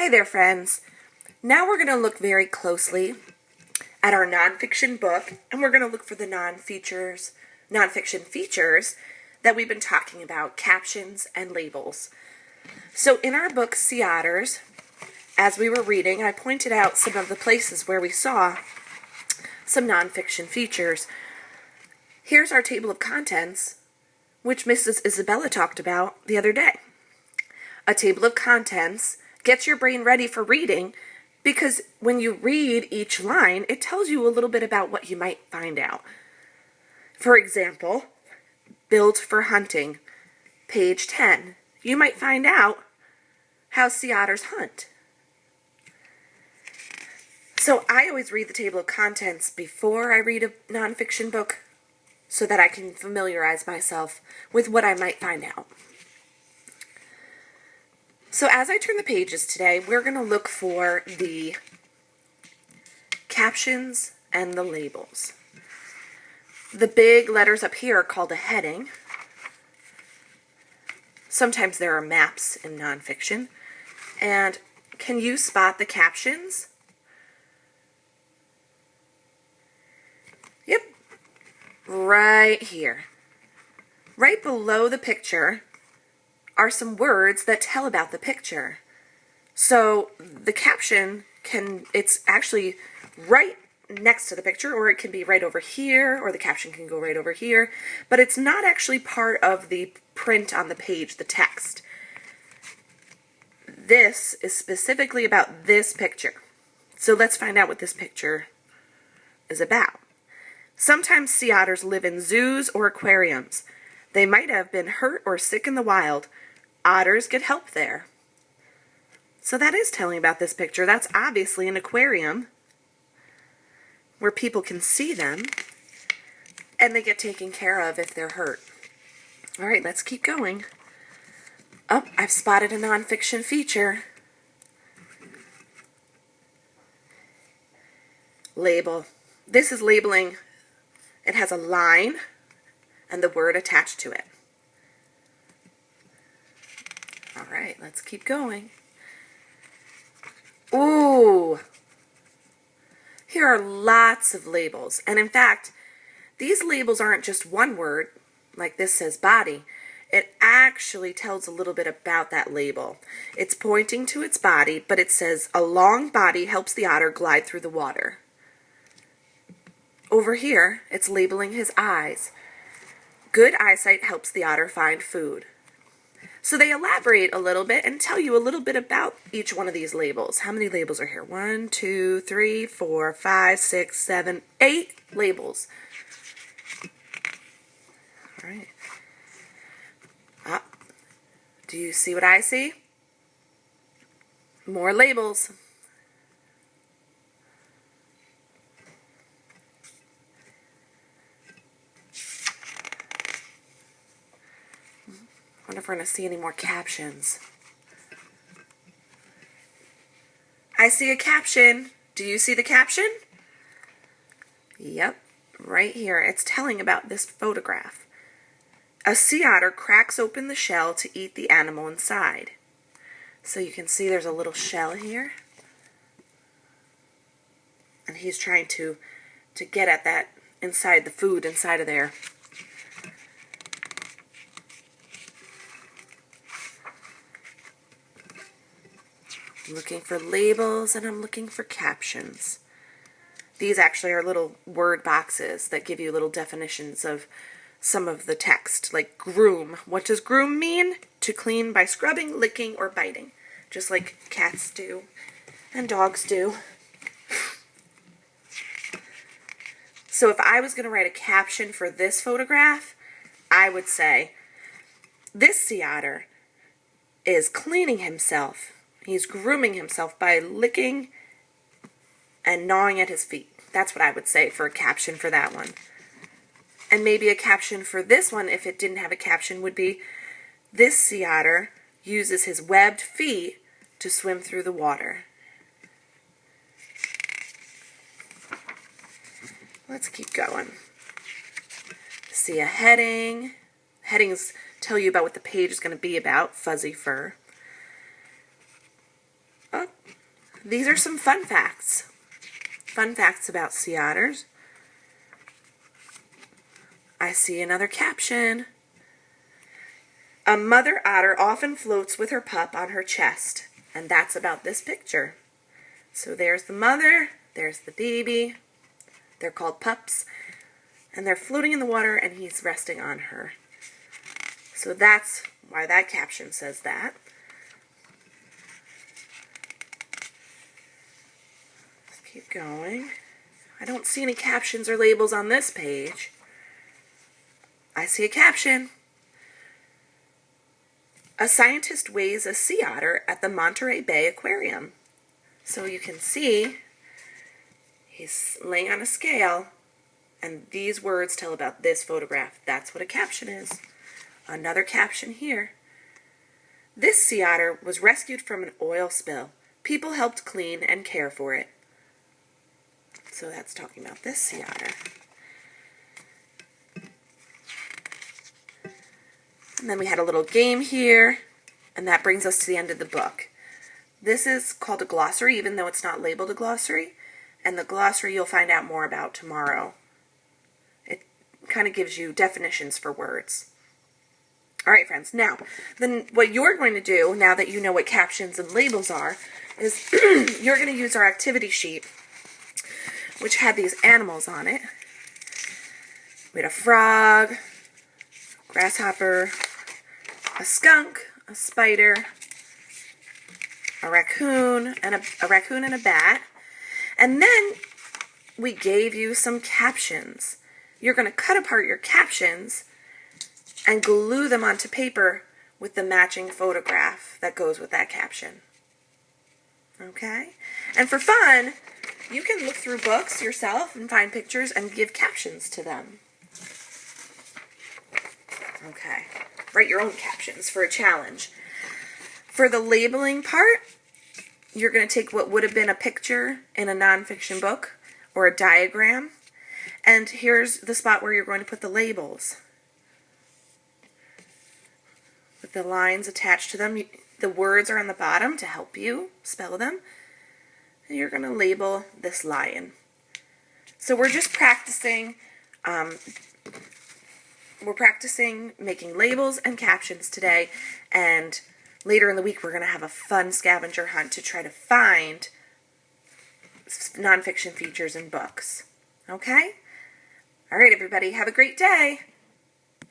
Hi there, friends. Now we're going to look very closely at our nonfiction book, and we're going to look for the nonfiction features that we've been talking about, captions and labels. So in our book, Sea Otters, as we were reading, I pointed out some of the places where we saw some nonfiction features. Here's our table of contents, which Mrs. Isabella talked about the other day. A table of contents gets your brain ready for reading because when you read each line, it tells you a little bit about what you might find out. For example, built for hunting, page 10. You might find out how sea otters hunt. So I always read the table of contents before I read a nonfiction book so that I can familiarize myself with what I might find out. So as I turn the pages today, we're going to look for the captions and the labels. The big letters up here are called a heading. Sometimes there are maps in nonfiction. And can you spot the captions? Yep, right here. Right below the picture are some words that tell about the picture. So the caption it's actually right next to the picture, or it can be right over here, or the caption can go right over here, but it's not actually part of the print on the page, the text. This is specifically about this picture. So let's find out what this picture is about. Sometimes sea otters live in zoos or aquariums. They might have been hurt or sick in the wild. Otters get help there. So that is telling about this picture. That's obviously an aquarium where people can see them and they get taken care of if they're hurt. All right, let's keep going. Oh, I've spotted a nonfiction feature. Label. This is labeling. It has a line and the word attached to it. All right, let's keep going. Ooh, here are lots of labels. And in fact, these labels aren't just one word, like this says body. It actually tells a little bit about that label. It's pointing to its body, but it says a long body helps the otter glide through the water. Over here, it's labeling his eyes. Good eyesight helps the otter find food. So they elaborate a little bit and tell you a little bit about each one of these labels. How many labels are here? 1, 2, 3, 4, 5, 6, 7, 8 labels. All right. Do you see what I see? More labels. I wonder if we're going to see any more captions. I see a caption. Do you see the caption? Yep, right here. It's telling about this photograph. A sea otter cracks open the shell to eat the animal inside. So you can see there's a little shell here. And he's trying to get at that inside, the food inside of there. I'm looking for labels and I'm looking for captions. These actually are little word boxes that give you little definitions of some of the text, like groom. What does groom mean? To clean by scrubbing, licking, or biting, just like cats do and dogs do. So if I was going to write a caption for this photograph, I would say, this sea otter is cleaning himself. He's grooming himself by licking and gnawing at his feet. That's what I would say for a caption for that one. And maybe a caption for this one, if it didn't have a caption, would be, this sea otter uses his webbed feet to swim through the water. Let's keep going. See a heading. Headings tell you about what the page is going to be about, fuzzy fur. Oh, these are some fun facts. Fun facts about sea otters. I see another caption. A mother otter often floats with her pup on her chest. And that's about this picture. So there's the mother, there's the baby. They're called pups. And they're floating in the water and he's resting on her. So that's why that caption says that. Let's keep going. I don't see any captions or labels on this page. I see a caption. A scientist weighs a sea otter at the Monterey Bay Aquarium. So you can see he's laying on a scale, and these words tell about this photograph. That's what a caption is. Another caption here. This sea otter was rescued from an oil spill. People helped clean and care for it. So that's talking about this sea otter. And then we had a little game here, and that brings us to the end of the book. This is called a glossary, even though it's not labeled a glossary. And the glossary you'll find out more about tomorrow. It kind of gives you definitions for words. All right, friends. Now, then what you're going to do, now that you know what captions and labels are, is you're going to use our activity sheet, which had these animals on it. We had a frog, grasshopper, a skunk, a spider, a raccoon, and a bat. And then we gave you some captions. You're going to cut apart your captions and glue them onto paper with the matching photograph that goes with that caption. Okay? And for fun, you can look through books yourself and find pictures and give captions to them. Okay. Write your own captions for a challenge. For the labeling part, you're going to take what would have been a picture in a nonfiction book or a diagram, and here's the spot where you're going to put the labels. With the lines attached to them, the words are on the bottom to help you spell them, and you're going to label this lion. So we're just practicing. We're practicing making labels and captions today, and later in the week we're going to have a fun scavenger hunt to try to find nonfiction features in books. Okay? All right, everybody, have a great day.